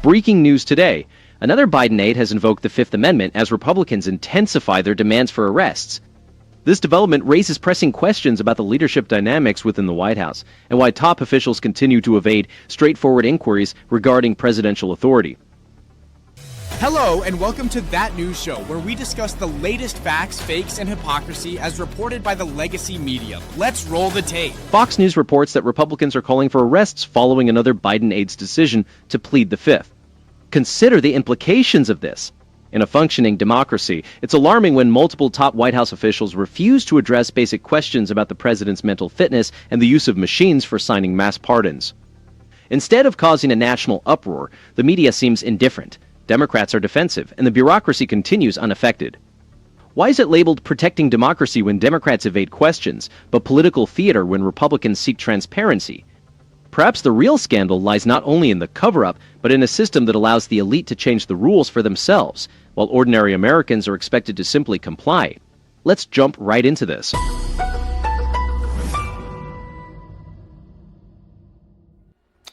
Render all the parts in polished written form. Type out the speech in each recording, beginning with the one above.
Breaking news today. Another Biden aide has invoked the Fifth Amendment as Republicans intensify their demands for arrests. This development raises pressing questions about the leadership dynamics within the White House and why top officials continue to evade straightforward inquiries regarding presidential authority. Hello, and welcome to That News Show, where we discuss the latest facts, fakes, and hypocrisy as reported by the legacy media. Let's roll the tape. Fox News reports that Republicans are calling for arrests following another Biden aide's decision to plead the Fifth. Consider the implications of this. In a functioning democracy, it's alarming when multiple top White House officials refuse to address basic questions about the president's mental fitness and the use of machines for signing mass pardons. Instead of causing a national uproar, the media seems indifferent. Democrats are defensive, and the bureaucracy continues unaffected. Why is it labeled protecting democracy when Democrats evade questions, but political theater when Republicans seek transparency? Perhaps the real scandal lies not only in the cover-up, but in a system that allows the elite to change the rules for themselves, while ordinary Americans are expected to simply comply. Let's jump right into this.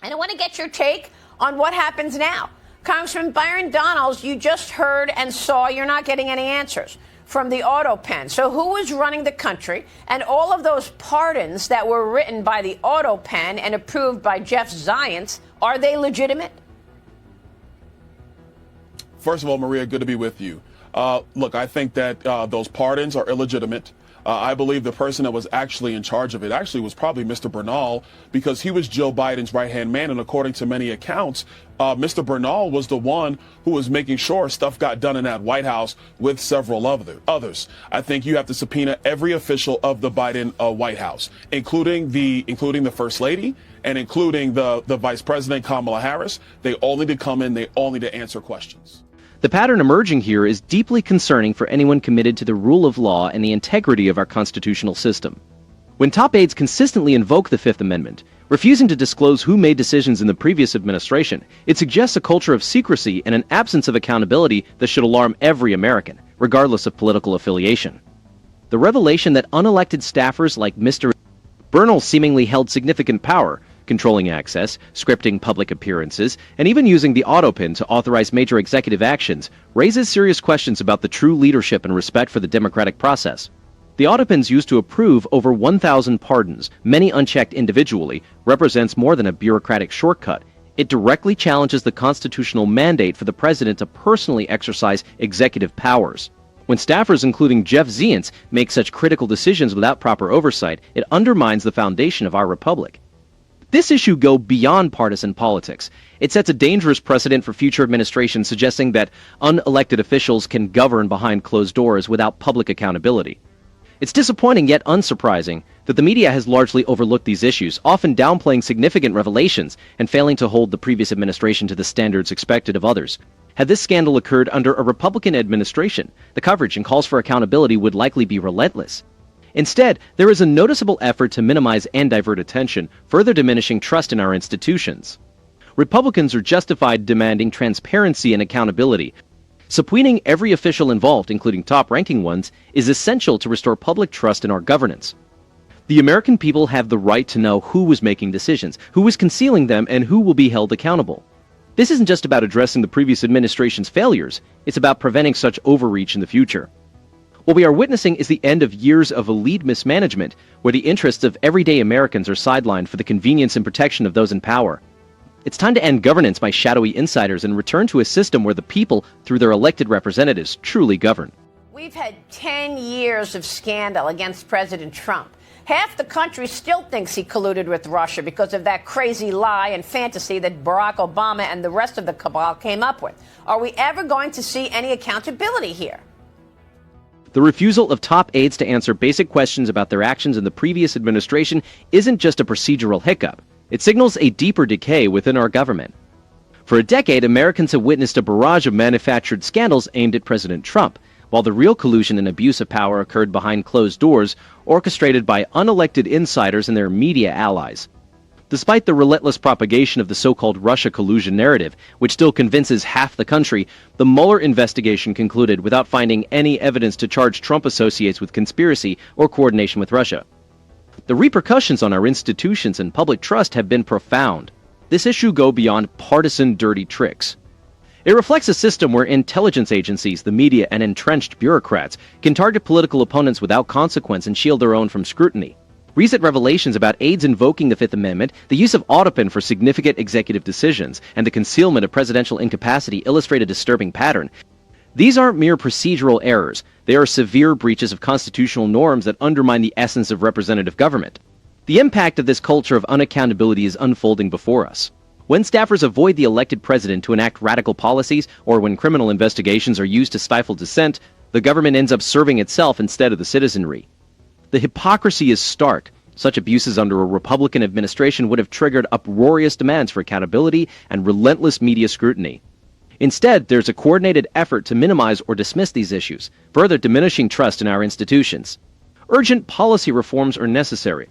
And I want to get your take on what happens now. Congressman Byron, you just heard and saw you're not getting any answers from the auto pen. So who is running the country? And all of those pardons that were written by the auto pen and approved by Jeff Zients, are they legitimate? First of all, Maria, good to be with you. Look, I think that those pardons are illegitimate. I believe the person that was actually in charge of it actually was probably Mr. Bernal, because he was Joe Biden's right-hand man. And according to many accounts, Mr. Bernal was the one who was making sure stuff got done in that White House with several others. I think you have to subpoena every official of the Biden White House, including the First Lady and including the Vice President, Kamala Harris. They all need to come in. They all need to answer questions. The pattern emerging here is deeply concerning for anyone committed to the rule of law and the integrity of our constitutional system. When top aides consistently invoke the Fifth Amendment, refusing to disclose who made decisions in the previous administration, it suggests a culture of secrecy and an absence of accountability that should alarm every American, regardless of political affiliation. The revelation that unelected staffers like Mr. Bernal seemingly held significant power, controlling access, scripting public appearances, and even using the autopin to authorize major executive actions, raises serious questions about the true leadership and respect for the democratic process. The autopins used to approve over 1,000 pardons, many unchecked individually, represents more than a bureaucratic shortcut. It directly challenges the constitutional mandate for the president to personally exercise executive powers. When staffers, including Jeff Zients, make such critical decisions without proper oversight, it undermines the foundation of our republic. This issue goes beyond partisan politics. It sets a dangerous precedent for future administrations, suggesting that unelected officials can govern behind closed doors without public accountability. It's disappointing yet unsurprising that the media has largely overlooked these issues, often downplaying significant revelations and failing to hold the previous administration to the standards expected of others. Had this scandal occurred under a Republican administration, the coverage and calls for accountability would likely be relentless. Instead, there is a noticeable effort to minimize and divert attention, further diminishing trust in our institutions. Republicans are justified demanding transparency and accountability. Subpoenaing every official involved, including top-ranking ones, is essential to restore public trust in our governance. The American people have the right to know who was making decisions, who was concealing them, and who will be held accountable. This isn't just about addressing the previous administration's failures, it's about preventing such overreach in the future. What we are witnessing is the end of years of elite mismanagement, where the interests of everyday Americans are sidelined for the convenience and protection of those in power. It's time to end governance by shadowy insiders and return to a system where the people, through their elected representatives, truly govern. We've had 10 years of scandal against President Trump. Half the country still thinks he colluded with Russia because of that crazy lie and fantasy that Barack Obama and the rest of the cabal came up with. Are we ever going to see any accountability here? The refusal of top aides to answer basic questions about their actions in the previous administration isn't just a procedural hiccup. It signals a deeper decay within our government. For a decade, Americans have witnessed a barrage of manufactured scandals aimed at President Trump, while the real collusion and abuse of power occurred behind closed doors, orchestrated by unelected insiders and their media allies. Despite the relentless propagation of the so-called Russia collusion narrative, which still convinces half the country, the Mueller investigation concluded without finding any evidence to charge Trump associates with conspiracy or coordination with Russia. The repercussions on our institutions and public trust have been profound. This issue goes beyond partisan dirty tricks. It reflects a system where intelligence agencies, the media, and entrenched bureaucrats can target political opponents without consequence and shield their own from scrutiny. Recent revelations about aides invoking the Fifth Amendment, the use of autopen for significant executive decisions, and the concealment of presidential incapacity illustrate a disturbing pattern. These aren't mere procedural errors. They are severe breaches of constitutional norms that undermine the essence of representative government. The impact of this culture of unaccountability is unfolding before us. When staffers avoid the elected president to enact radical policies, or when criminal investigations are used to stifle dissent, the government ends up serving itself instead of the citizenry. The hypocrisy is stark. Such abuses under a Republican administration would have triggered uproarious demands for accountability and relentless media scrutiny. Instead, there's a coordinated effort to minimize or dismiss these issues, further diminishing trust in our institutions. Urgent policy reforms are necessary.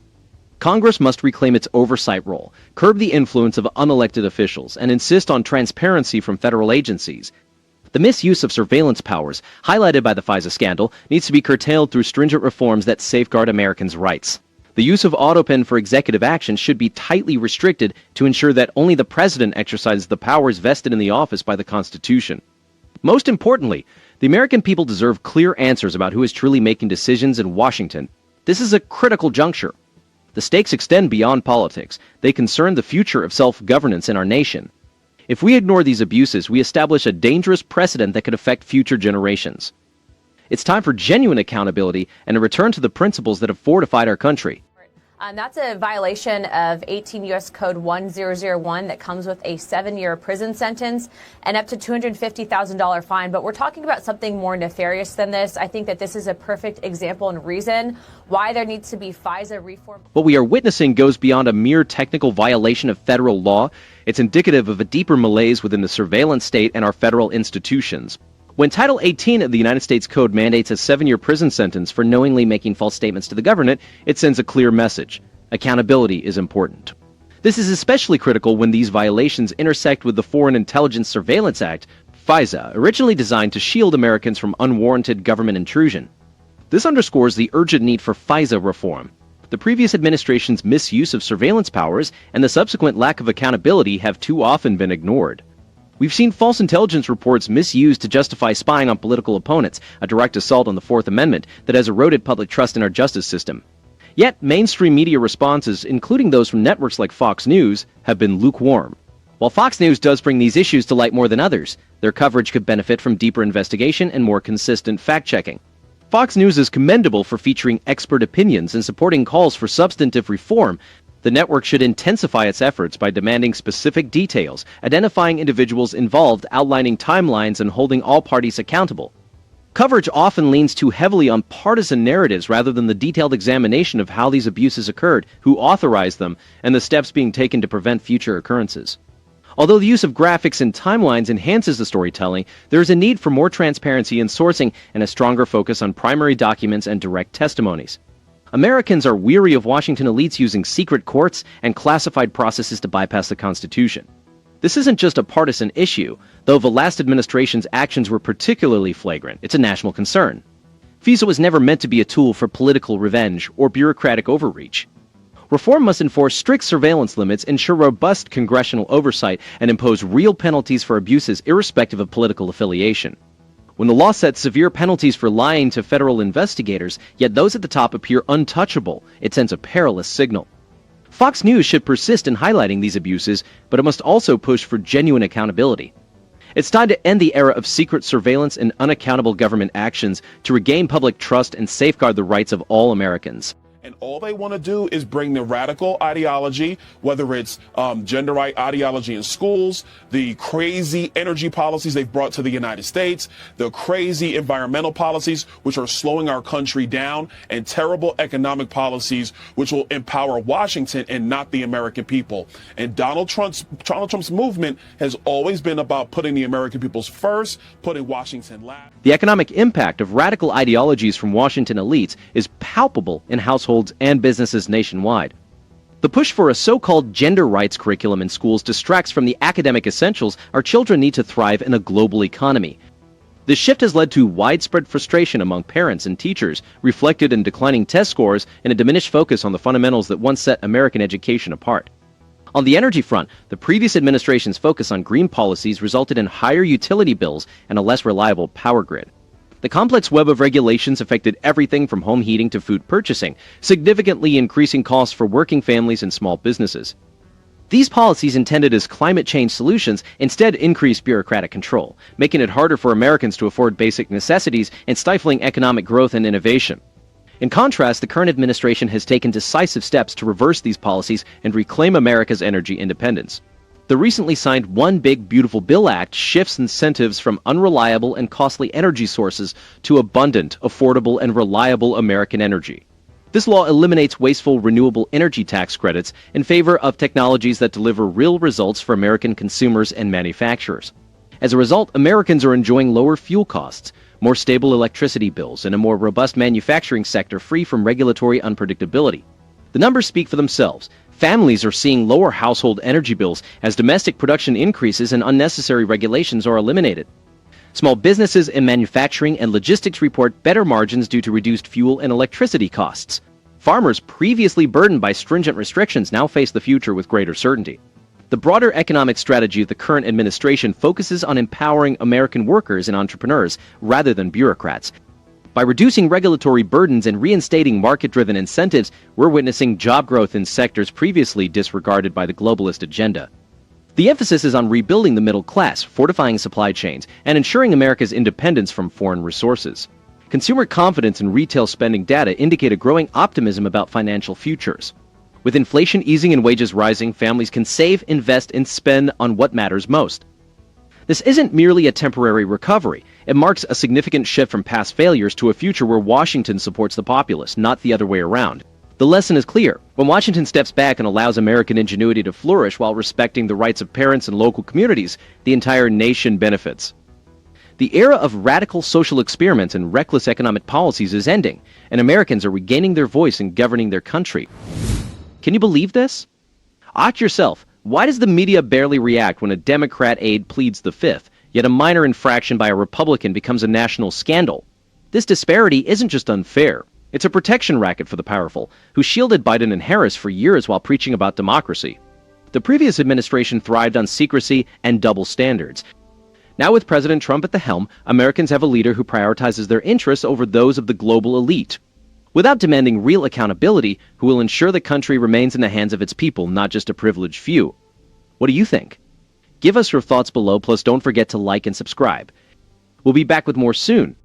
Congress must reclaim its oversight role, curb the influence of unelected officials, and insist on transparency from federal agencies. The misuse of surveillance powers, highlighted by the FISA scandal, needs to be curtailed through stringent reforms that safeguard Americans' rights. The use of autopen for executive action should be tightly restricted to ensure that only the president exercises the powers vested in the office by the Constitution. Most importantly, the American people deserve clear answers about who is truly making decisions in Washington. This is a critical juncture. The stakes extend beyond politics. They concern the future of self-governance in our nation. If we ignore these abuses, we establish a dangerous precedent that could affect future generations. It's time for genuine accountability and a return to the principles that have fortified our country. That's a violation of 18 U.S. Code 1001 that comes with a 7-year prison sentence and up to $250,000 fine. But we're talking about something more nefarious than this. I think that this is a perfect example and reason why there needs to be FISA reform. What we are witnessing goes beyond a mere technical violation of federal law. It's indicative of a deeper malaise within the surveillance state and our federal institutions. When Title 18 of the United States Code mandates a 7-year prison sentence for knowingly making false statements to the government, it sends a clear message. Accountability is important. This is especially critical when these violations intersect with the Foreign Intelligence Surveillance Act, FISA, originally designed to shield Americans from unwarranted government intrusion. This underscores the urgent need for FISA reform. The previous administration's misuse of surveillance powers and the subsequent lack of accountability have too often been ignored. We've seen false intelligence reports misused to justify spying on political opponents, a direct assault on the Fourth Amendment that has eroded public trust in our justice system. Yet, mainstream media responses, including those from networks like Fox News, have been lukewarm. While Fox News does bring these issues to light more than others, their coverage could benefit from deeper investigation and more consistent fact-checking. Fox News is commendable for featuring expert opinions and supporting calls for substantive reform. The network should intensify its efforts by demanding specific details, identifying individuals involved, outlining timelines, and holding all parties accountable. Coverage often leans too heavily on partisan narratives rather than the detailed examination of how these abuses occurred, who authorized them, and the steps being taken to prevent future occurrences. Although the use of graphics and timelines enhances the storytelling, there is a need for more transparency in sourcing and a stronger focus on primary documents and direct testimonies. Americans are weary of Washington elites using secret courts and classified processes to bypass the Constitution. This isn't just a partisan issue, though the last administration's actions were particularly flagrant. It's a national concern. FISA was never meant to be a tool for political revenge or bureaucratic overreach. Reform must enforce strict surveillance limits, ensure robust congressional oversight, and impose real penalties for abuses irrespective of political affiliation. When the law sets severe penalties for lying to federal investigators, yet those at the top appear untouchable, it sends a perilous signal. Fox News should persist in highlighting these abuses, but it must also push for genuine accountability. It's time to end the era of secret surveillance and unaccountable government actions to regain public trust and safeguard the rights of all Americans. And all they want to do is bring the radical ideology, whether it's gender right ideology in schools, the crazy energy policies they've brought to the United States, the crazy environmental policies which are slowing our country down, and terrible economic policies which will empower Washington and not the American people. And Donald Trump's movement has always been about putting the American people first, putting Washington last. The economic impact of radical ideologies from Washington elites is palpable in households and businesses nationwide. The push for a so-called gender rights curriculum in schools distracts from the academic essentials our children need to thrive in a global economy. This shift has led to widespread frustration among parents and teachers, reflected in declining test scores and a diminished focus on the fundamentals that once set American education apart. On the energy front, the previous administration's focus on green policies resulted in higher utility bills and a less reliable power grid. The complex web of regulations affected everything from home heating to food purchasing, significantly increasing costs for working families and small businesses. These policies intended as climate change solutions instead increased bureaucratic control, making it harder for Americans to afford basic necessities and stifling economic growth and innovation. In contrast, the current administration has taken decisive steps to reverse these policies and reclaim America's energy independence. The recently signed One Big Beautiful Bill Act shifts incentives from unreliable and costly energy sources to abundant, affordable, and reliable American energy. This law eliminates wasteful renewable energy tax credits in favor of technologies that deliver real results for American consumers and manufacturers. As a result, Americans are enjoying lower fuel costs, more stable electricity bills, and a more robust manufacturing sector free from regulatory unpredictability. The numbers speak for themselves. Families are seeing lower household energy bills as domestic production increases and unnecessary regulations are eliminated. Small businesses in manufacturing and logistics report better margins due to reduced fuel and electricity costs. Farmers previously burdened by stringent restrictions now face the future with greater certainty. The broader economic strategy of the current administration focuses on empowering American workers and entrepreneurs rather than bureaucrats. By reducing regulatory burdens and reinstating market-driven incentives, we're witnessing job growth in sectors previously disregarded by the globalist agenda. The emphasis is on rebuilding the middle class, fortifying supply chains, and ensuring America's independence from foreign resources. Consumer confidence and retail spending data indicate a growing optimism about financial futures. With inflation easing and wages rising, families can save, invest, and spend on what matters most. This isn't merely a temporary recovery. It marks a significant shift from past failures to a future where Washington supports the populace, not the other way around. The lesson is clear. When Washington steps back and allows American ingenuity to flourish while respecting the rights of parents and local communities, the entire nation benefits. The era of radical social experiments and reckless economic policies is ending, and Americans are regaining their voice in governing their country. Can you believe this? Ask yourself, why does the media barely react when a Democrat aide pleads the fifth, yet a minor infraction by a Republican becomes a national scandal? This disparity isn't just unfair. It's a protection racket for the powerful, who shielded Biden and Harris for years while preaching about democracy. The previous administration thrived on secrecy and double standards. Now with President Trump at the helm, Americans have a leader who prioritizes their interests over those of the global elite. Without demanding real accountability, who will ensure the country remains in the hands of its people, not just a privileged few. What do you think? Give us your thoughts below, plus don't forget to like and subscribe. We'll be back with more soon.